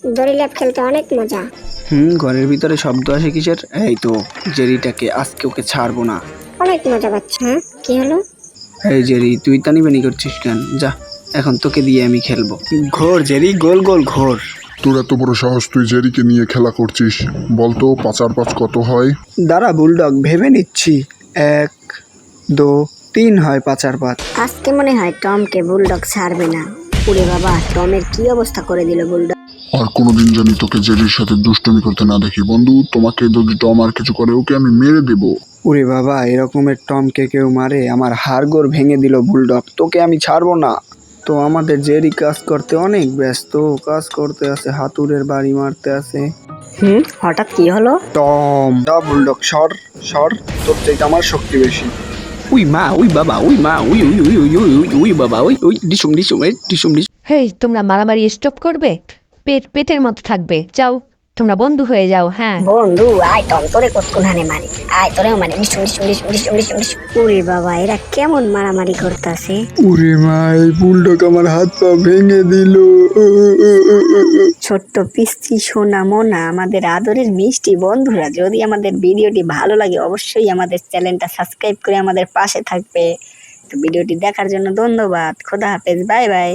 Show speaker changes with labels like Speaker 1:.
Speaker 1: দড়ি ল্যাপ খেলতে অনেক মজা।
Speaker 2: ঘরের ভিতরে শব্দ আসে কিসের? এই তো জেরিটাকে আজকে ওকে ছাড়বো না।
Speaker 1: অনেক মজা পাচ্ছে। হ্যাঁ, কি হলো?
Speaker 2: এই জেরি, তুই টানিবানি করছিস কেন? যা, এখন তোকে দিয়ে আমি খেলবো। ঘোর জেরি, গোল গোল ঘোর।
Speaker 3: তোর এত বড় সাহস, তুই জেরিকে নিয়ে খেলা করছিস? বলতো 5 আর 5 কত হয়?
Speaker 2: দাঁড়া বুলডগ, ভেবে নিচ্ছি। 1 2 3 হয় 5 আর 5।
Speaker 1: আজকে মনে হয় টমকে বুলডগ ছাড়বে না। ওরে বাবা, টমের কি অবস্থা করে দিল বুলডগ।
Speaker 3: আর কোনোদিন জানি তোকে জেরির সাথে দুষ্টুমি করতে না দেখি বন্ধু। তোমাকে যদি টম আর কিছু করে, ওকে আমি মেরে দেবো।
Speaker 2: ওরে বাবা, এরকমের টমকে কেউ মারে? আমার হাড়গোড় ভেঙে দিল বুলডগ। তোকে আমি ছাড়বো না। তো আমাদের জেরি কাজ করতে অনেক ব্যস্ত, কাজ করতে আছে, হাতুড়ের বাড়ি মারতে আছে।
Speaker 1: হঠাৎ কি হলো?
Speaker 2: টম দা, বুলডগ সর সর, তোর চাইতে আমার শক্তি বেশি। উই মা, উই বাবা, উই মা, we we we we we we we বাবা, উই উই ডিসুম ডিসুম ডিসুম ডিসুম।
Speaker 4: হেই, তোমরা মারামারি স্টপ করবে? পেটের মতো থাকবে। যাও, তোমরা বন্ধু হয়ে যাও। হ্যাঁ,
Speaker 1: বন্ধু আয়, টম তোরে কতক্ষণ হানে মারি। আয় তোরেও মানে ডিসুম ডিসুম ডিসুম ডিসুম ডিসুম ডিসুম। ওরে বাবা, এরা কেমন মারামারি করতেছে।
Speaker 2: ওরে মা, এই বুলডগ আমার হাত পা ভেঙে দিল।
Speaker 1: ছোট্ট পিস্তি সোনা মোনা, আমাদের আদরের মিষ্টি বন্ধুরা, যদি আমাদের ভিডিওটি ভালো লাগে অবশ্যই আমাদের চ্যানেলটা সাবস্ক্রাইব করে আমাদের পাশে থাকবে। তো ভিডিওটি দেখার জন্য ধন্যবাদ। খোদা হাফেজ, বাই বাই।